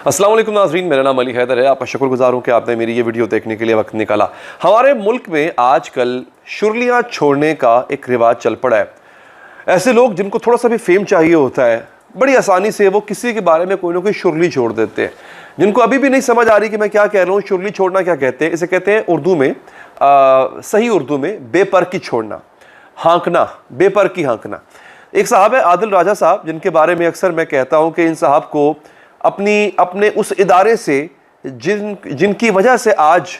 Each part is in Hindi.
अस्सलाम वालेकुम नाज़रीन, मेरा नाम अली हैदर है। आपका शुक्रगुजार हूँ कि आपने मेरी ये वीडियो देखने के लिए वक्त निकाला। हमारे मुल्क में आजकल शुर्लियाँ छोड़ने का एक रिवाज चल पड़ा है। ऐसे लोग जिनको थोड़ा सा भी फेम चाहिए होता है, बड़ी आसानी से वो किसी के बारे में कोई ना कोई शुर्ली छोड़ देते हैं, जिनको अभी भी नहीं समझ आ रही कि मैं क्या कह रहा हूँ। शुर्ली छोड़ना क्या कहते हैं? इसे कहते हैं उर्दू में, सही उर्दू में बेपर की छोड़ना, हाँकना, बेपर की हाँकना। एक साहब है आदिल राजा साहब, जिनके बारे में अक्सर मैं कहता हूँ कि इन साहब को अपने उस इदारे से जिनकी वजह से आज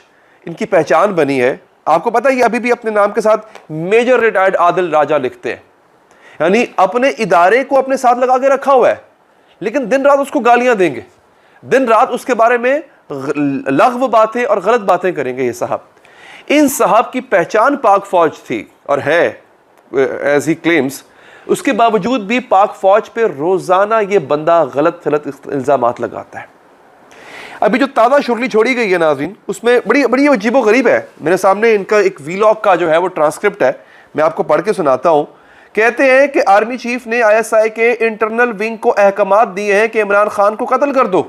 इनकी पहचान बनी है, आपको पता है, ये अभी भी अपने नाम के साथ मेजर रिटायर्ड आदिल राजा लिखते हैं, यानी अपने इदारे को अपने साथ लगा के रखा हुआ है, लेकिन दिन रात उसको गालियां देंगे, दिन रात उसके बारे में लग़्व बातें और गलत बातें करेंगे ये साहब। इन साहब की पहचान पाक फौज थी और है, एज ही क्लेम्स, उसके बावजूद भी पाक फौज पे रोजाना ये बंदा गलत इल्जामात लगाता है। अभी जो ताज़ा शुर्ली छोड़ी गई है नाज़रीन, उसमें बड़ी अजीबो गरीब है। मेरे सामने इनका एक वीलॉग का जो है वो ट्रांसक्रिप्ट है, मैं आपको पढ़ के सुनाता हूँ। कहते हैं कि आर्मी चीफ ने ISI के इंटरनल विंग को अहकामात दिए हैं कि इमरान खान को कत्ल कर दो,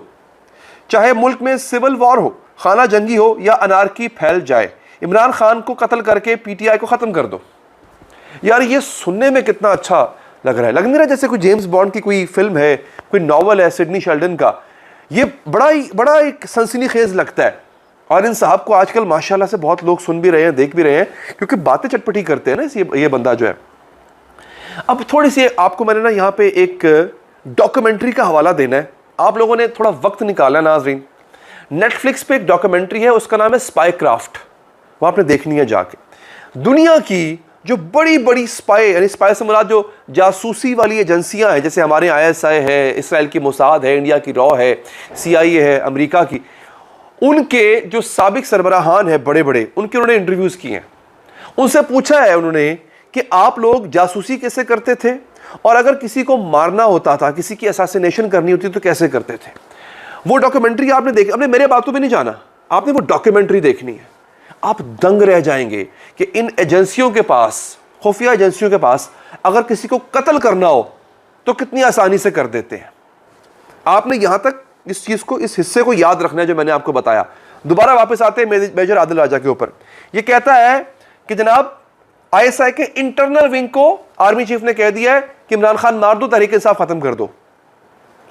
चाहे मुल्क में सिविल वॉर हो, खाना जंगी हो या अनारकी फैल जाए, इमरान खान को कत्ल करके PTI को ख़त्म कर दो। यार ये सुनने में कितना अच्छा लग रहा है, लग नहीं रहा जैसे कोई जेम्स बॉन्ड की कोई फिल्म है, कोई नॉवल है सिडनी शेल्डन का। ये बड़ा एक सनसनीखेज लगता है। और इन साहब को आजकल माशाल्लाह से बहुत लोग सुन भी रहे हैं, देख भी रहे हैं, क्योंकि बातें चटपटी करते हैं ना ये बंदा जो है। अब थोड़ी सी आपको मैंने ना यहाँ पे एक डॉक्यूमेंट्री का हवाला देना है, आप लोगों ने थोड़ा वक्त निकाला नाज़रीन। नेटफ्लिक्स पे एक डॉक्यूमेंट्री है, उसका नाम है स्पाईक्राफ्ट, वो आपने देखनी है जाके। दुनिया की जो बड़ी बड़ी स्पाई, यानी स्पाई से मुराद जो जासूसी वाली एजेंसियां हैं, जैसे हमारे ISI है, इसराइल की मोसाद है, इंडिया की रॉ है, CIA है अमेरिका की, उनके जो साबिक सरबराहान है बड़े बड़े, उनके उन्होंने इंटरव्यूज़ किए हैं। उनसे पूछा है उन्होंने कि आप लोग जासूसी कैसे करते थे, और अगर किसी को मारना होता था, किसी की असैसिनेशन करनी होती तो कैसे करते थे। वो डॉक्यूमेंट्री आपने देखी, आपने मेरे बातों में नहीं जाना, आपने वो डॉक्यूमेंट्री देखनी है। आप दंग रह जाएंगे कि इन एजेंसियों के पास, खुफिया एजेंसियों के पास, अगर किसी को कत्ल करना हो तो कितनी आसानी से कर देते हैं। आपने यहां तक इस चीज को, इस हिस्से को याद रखना है जो मैंने आपको बताया। दोबारा वापस आते हैं मेजर आदिल राजा के ऊपर। यह कहता है कि जनाब ISI के इंटरनल विंग को आर्मी चीफ ने कह दिया है कि इमरान खान मार दो, तहरीक इंसाफ खत्म कर दो।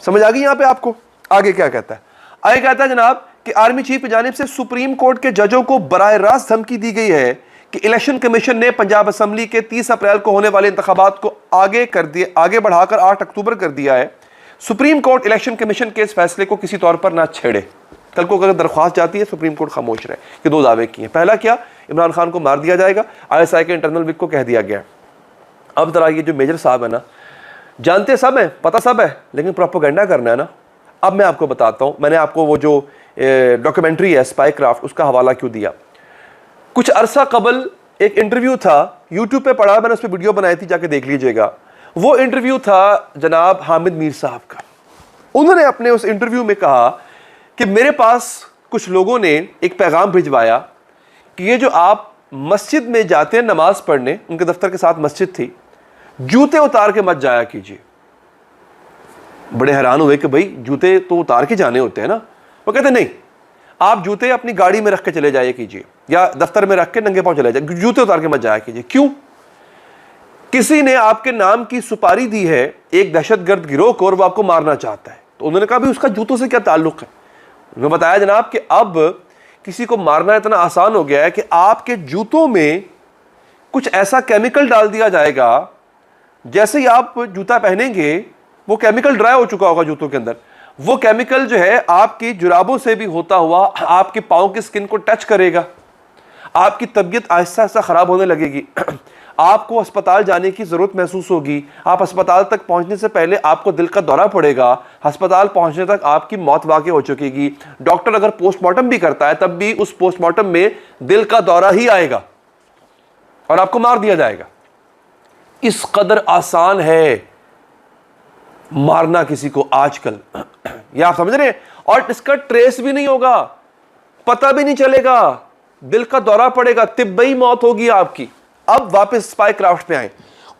समझ आ गई यहां पर आपको? आगे क्या कहता है? आगे कहता है जनाब कि आर्मी चीफ की जानिब से सुप्रीम कोर्ट के जजों को बराह रास्त धमकी दी गई है कि इलेक्शन कमीशन ने पंजाब असम्बली के 30 अप्रैल को होने वाले इंतखाबात को आगे बढ़ाकर 8 अक्टूबर कर दिया है। सुप्रीम कोर्ट इलेक्शन कमीशन के इस फैसले को किसी तौर पर ना छेड़े। कल को अगर दरख्वास्त जाती है, सुप्रीम कोर्ट खामोश रहे। कि दो दावे किए, पहला क्या, इमरान खान को मार दिया जाएगा, ISI के इंटरनल विंग को कह दिया गया। अब जरा ये जो मेजर साहब है ना, जानते सब है, पता सब है, लेकिन प्रोपेगेंडा करना है ना। अब मैं आपको बताता हूँ, मैंने आपको वो जो डॉक्यूमेंट्री है स्पाईक्राफ्ट, उसका हवाला क्यों दिया। कुछ अरसा कबल एक इंटरव्यू था, यूट्यूब पे पड़ा, मैंने उस पर वीडियो बनाई थी, जाके देख लीजिएगा। वो इंटरव्यू था जनाब हामिद मीर साहब का। उन्होंने अपने उस इंटरव्यू में कहा कि मेरे पास कुछ लोगों ने एक पैगाम भिजवाया कि ये जो आप मस्जिद में जाते हैं नमाज पढ़ने, उनके दफ्तर के साथ मस्जिद थी, जूते उतार के मत जाया कीजिए। बड़े हैरान हुए कि भाई जूते तो उतार के जाने होते हैं ना। वो कहते नहीं, आप जूते अपनी गाड़ी में रख के चले जाया कीजिए, या दफ्तर में रख के नंगे पांव चले जाए, जूते उतार के मत जाया कीजिए। क्यों? किसी ने आपके नाम की सुपारी दी है एक दहशतगर्द गिरोह को और वो आपको मारना चाहता है। तो उन्होंने कहा भी उसका जूतों से क्या ताल्लुक है। उन्होंने बताया जनाब कि अब किसी को मारना इतना आसान हो गया है कि आपके जूतों में कुछ ऐसा केमिकल डाल दिया जाएगा, जैसे ही आप जूता पहनेंगे वो केमिकल ड्राई हो चुका होगा जूतों के अंदर, वो केमिकल जो है आपकी जुराबों से भी होता हुआ आपके पाँव की स्किन को टच करेगा, आपकी तबीयत आहिस्ता आहिस्ता ख़राब होने लगेगी, आपको अस्पताल जाने की ज़रूरत महसूस होगी, आप अस्पताल तक पहुंचने से पहले आपको दिल का दौरा पड़ेगा, अस्पताल पहुंचने तक आपकी मौत वाक़ई हो चुकेगी। डॉक्टर अगर पोस्टमार्टम भी करता है तब भी उस पोस्टमार्टम में दिल का दौरा ही आएगा और आपको मार दिया जाएगा। इस कदर आसान है मारना किसी को आजकल, ये आप समझ रहे हैं। और इसका ट्रेस भी नहीं होगा, पता भी नहीं चलेगा, दिल का दौरा पड़ेगा, तिब्बई मौत होगी आपकी। अब वापस स्पाईक्राफ्ट पे आए।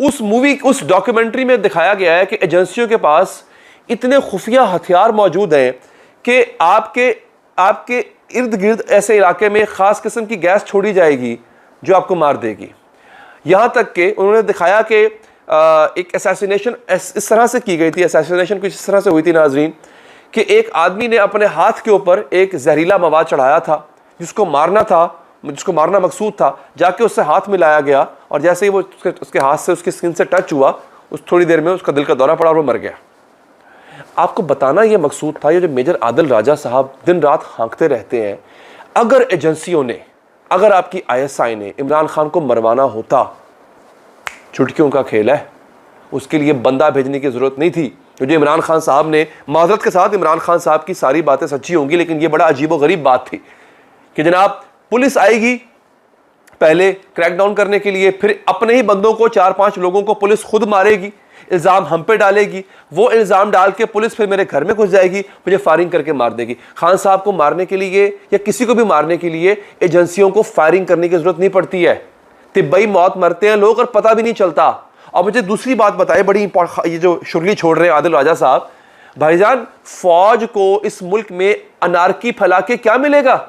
उस डॉक्यूमेंट्री में दिखाया गया है कि एजेंसियों के पास इतने खुफिया हथियार मौजूद हैं कि आपके आपके इर्द गिर्द ऐसे इलाके में खास किस्म की गैस छोड़ी जाएगी जो आपको मार देगी। यहां तक कि उन्होंने दिखाया कि एक असैसिनेशन इस तरह से की गई थी, असैसिनेशन कुछ इस तरह से हुई थी नाजरीन, कि एक आदमी ने अपने हाथ के ऊपर एक जहरीला मवाद चढ़ाया था जिसको मारना मकसूद था। जाके उससे हाथ मिलाया गया और जैसे ही वो उसके हाथ से उसकी स्किन से टच हुआ, उस थोड़ी देर में उसका दिल का दौरा पड़ा और वो मर गया। आपको बताना ये मकसूद था। ये जो मेजर आदिल राजा साहब दिन रात हाँकते रहते हैं, अगर एजेंसियों ने, अगर आपकी ISI ने इमरान खान को मरवाना होता, चुटकियों का खेल है, उसके लिए बंदा भेजने की जरूरत नहीं थी। जो इमरान खान साहब ने, माजरत के साथ इमरान खान साहब की सारी बातें सच्ची होंगी, लेकिन ये बड़ा अजीब व गरीब बात थी कि जनाब पुलिस आएगी पहले क्रैकडाउन करने के लिए, फिर अपने ही बंदों को 4-5 लोगों को पुलिस खुद मारेगी, इल्ज़ाम हम पे डालेगी, वो इल्ज़ाम डाल के पुलिस फिर मेरे घर में घुस जाएगी, मुझे फायरिंग करके मार देगी। खान साहब को मारने के लिए या किसी को भी मारने के लिए एजेंसियों को फायरिंग करने की जरूरत नहीं पड़ती है। तिब्बई मौत मरते हैं लोग और पता भी नहीं चलता। और मुझे दूसरी बात बताए, बड़ी ये जो शुरली छोड़ रहे हैं आदिल राजा साहब, भाईजान फौज को इस मुल्क में अनारकी फैला के क्या मिलेगा?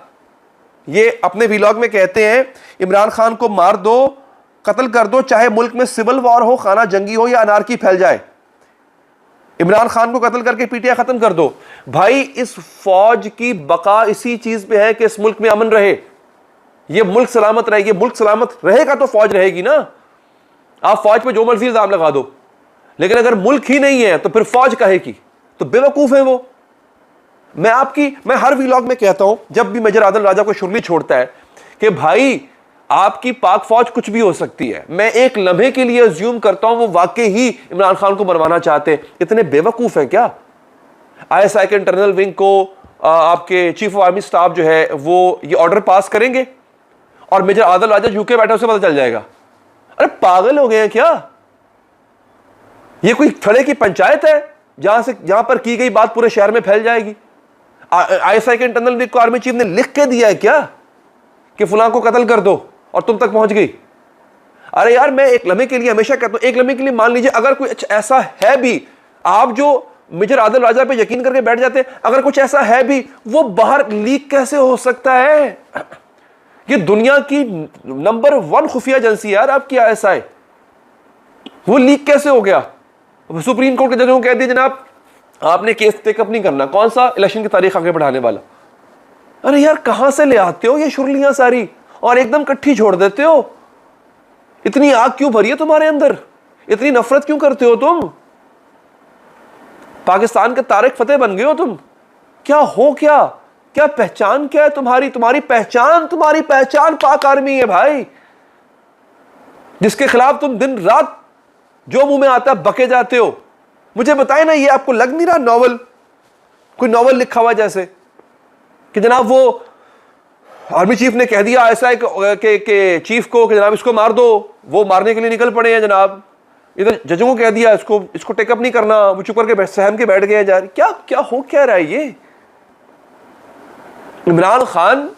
ये अपने व्लॉग में कहते हैं इमरान खान को मार दो, कत्ल कर दो, चाहे मुल्क में सिविल वॉर हो, खाना जंगी हो या अनारकी फैल जाए, इमरान खान को कत्ल करके PTI खत्म कर दो। भाई इस फौज की बका इसी चीज पे है कि इस मुल्क में अमन रहे, ये मुल्क सलामत रहे। ये मुल्क सलामत रहेगा तो फौज रहेगी ना। आप फौज पे जो मर्जी इल्जाम लगा दो, लेकिन अगर मुल्क ही नहीं है तो फिर फौज काहे की? तो बेवकूफ है वो। मैं हर व्लॉग में कहता हूं, जब भी मेजर आदिल राजा को शुरली छोड़ता है, कि भाई आपकी पाक फौज कुछ भी हो सकती है। मैं एक लम्हे के लिए अज्यूम करता हूं वो वाकई ही इमरान खान को मरवाना चाहते हैं। इतने बेवकूफ है क्या? ISI के इंटरनल विंग को आपके चीफ ऑफ आर्मी स्टाफ जो है वो ये ऑर्डर पास करेंगे और मेजर आदिल राजा यूके बैठे उसे पता चल जाएगा। अरे पागल हो गए हैं क्या? ये कोई थड़े की पंचायत है जहां पर की गई बात पूरे शहर में फैल जाएगी? ISI के इंटरनल विंग को आर्मी चीफ ने लिख के दिया है क्या कि फलां को कत्ल कर दो और तुम तक पहुंच गई? अरे यार, मैं एक लम्हे के लिए हमेशा कहता हूं, एक लम्हे के लिए मान लीजिए अगर कोई ऐसा है भी, आप जो मेजर आदिल राजा पे यकीन करके बैठ जाते हैं, अगर कुछ ऐसा है भी, वो बाहर लीक कैसे हो सकता है? ये दुनिया की नंबर 1 खुफिया एजेंसी है यार आपकी ISI, वो लीक कैसे हो गया? सुप्रीम कोर्ट के जजों को कह दिया जनाब आपने केस टेकअप नहीं करना, कौन सा इलेक्शन की तारीख आगे बढ़ाने वाला। अरे यार, कहां से ले आते हो ये शुरलियां सारी और एकदम इकट्ठी छोड़ देते हो? इतनी आग क्यों भरी है तुम्हारे अंदर? इतनी नफरत क्यों करते हो तुम? पाकिस्तान के तारिक फतेह बन गए हो तुम। क्या हो, क्या पहचान क्या है तुम्हारी? तुम्हारी पहचान पाक आर्मी है भाई, जिसके खिलाफ तुम दिन रात जो मुंह में आता है बके जाते हो। मुझे बताए ना, ये आपको लग नहीं रहा कोई नॉवल लिखा हुआ जैसे कि जनाब वो आर्मी चीफ ने कह दिया ISI के चीफ को कि जनाब इसको मार दो, वो मारने के लिए निकल पड़े हैं जनाब। इधर जजों को कह दिया इसको टेकअप नहीं करना, वो चुप करके सहम के बैठ गए। क्या हो क्या रहा है ये? इमरान खान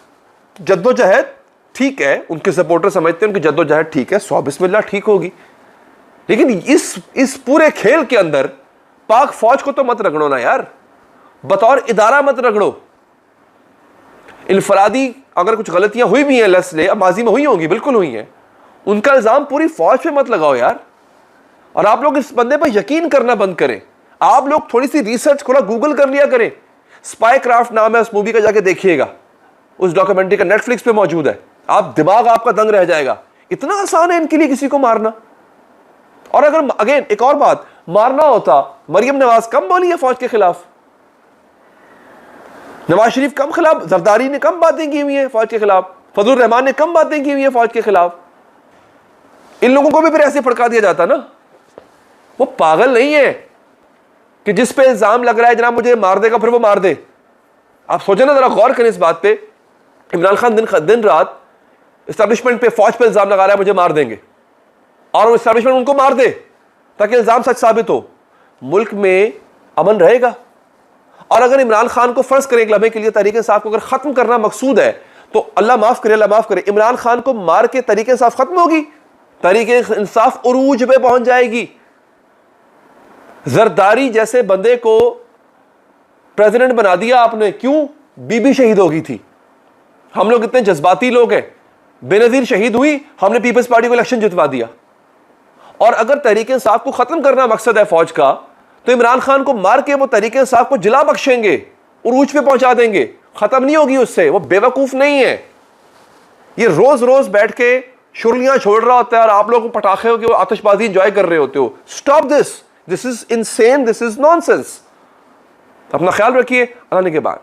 जद्दोजहद ठीक है, उनके सपोर्टर समझते हैं उनकी जद्दोजहद ठीक है, 100 बिस्मिल्लाह ठीक होगी, लेकिन इस पूरे खेल के अंदर पाक फौज को तो मत रगड़ो ना यार, बतौर इदारा मत रगड़ो। इनफरादी अगर कुछ गलतियां हुई भी हैं लसले, माजी में हुई होंगी, बिल्कुल हुई हैं, उनका इल्जाम पूरी फौज पे मत लगाओ यार। और आप लोग इस बंदे पर यकीन करना बंद करें। आप लोग थोड़ी सी रिसर्च थोड़ा गूगल कर लिया करें। स्पाई क्राफ्ट नाम है उस मूवी का, जाके देखिएगा, उस डॉक्यूमेंट्री का नेटफ्लिक्स पे मौजूद है। आप दिमाग आपका दंग रह जाएगा। इतना आसान है इनके लिए किसी को मारना। और अगर अगेन एक और बात, मारना होता, मरियम नवाज कम बोली है फौज के खिलाफ, नवाज शरीफ कम खिलाफ, जरदारी ने कम बातें की हुई है फौज के खिलाफ, फजलुर रहमान ने कम बातें की हुई है फौज के खिलाफ। इन लोगों को भी फिर ऐसे फड़का दिया जाता ना। वो पागल नहीं है कि जिस पे इल्जाम लग रहा है जनाब मुझे मार देगा फिर वो मार दे। आप सोचे ना, जरा गौर करें इस बात पे। इमरान खान दिन रात एस्टैब्लिशमेंट पे, फौज पे इल्जाम लगा रहा है मुझे मार देंगे, और वो एस्टैब्लिशमेंट उनको मार दे ताकि इल्जाम सच साबित हो। मुल्क में अमन रहेगा। और अगर इमरान खान को फर्ज करें एक लम्हे के लिए तहरीक इंसाफ को अगर खत्म करना मकसूद है, तो अल्लाह माफ करे, इमरान खान को मार के तहरीक इंसाफ खत्म होगी, तहरीक इंसाफ उरूज पे पहुंच जाएगी। जरदारी जैसे बंदे को प्रेसिडेंट बना दिया आपने, क्यों? बीबी शहीद हो गई थी। हम लोग इतने जज्बाती लोग हैं, बेनजीर शहीद हुई, हमने पीपल्स पार्टी को इलेक्शन जितवा दिया। और अगर तहरीक इंसाफ को खत्म करना मकसद है फौज का, तो इमरान खान को मार के वो तहरीक इंसाफ को जिला बख्शेंगे, उरूज पे पहुंचा देंगे, खत्म नहीं होगी उससे। वो बेवकूफ नहीं है, ये रोज रोज बैठ के शुरलियां छोड़ रहा होता है और आप लोग पटाखे हो कि आतिशबाजी एंजॉय कर रहे होते हो। Stop this is insane, this is nonsense. अपना ख्याल रखिए, अल्लाह ने के बाद।